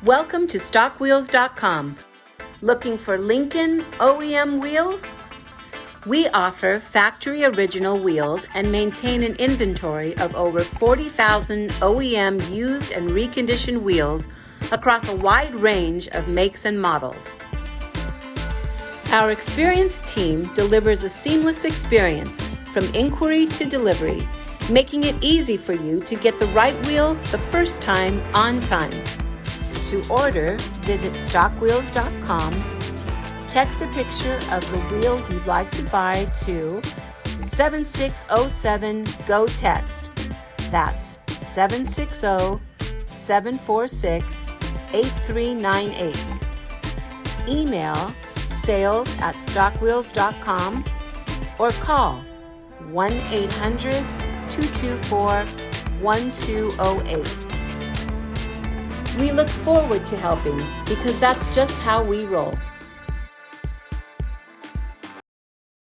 Welcome to StockWheels.com. Looking for Lincoln OEM wheels? We offer factory original wheels and maintain an inventory of over 40,000 OEM used and reconditioned wheels across a wide range of makes and models. Our experienced team delivers a seamless experience from inquiry to delivery, making it easy for you to get the right wheel the first time on time. To order, visit StockWheels.com, text a picture of the wheel you'd like to buy to 7607-GO-TEXT. That's 760-746-8398. Email sales@StockWheels.com or call 1-800-224-1208. We look forward to helping because that's just how we roll.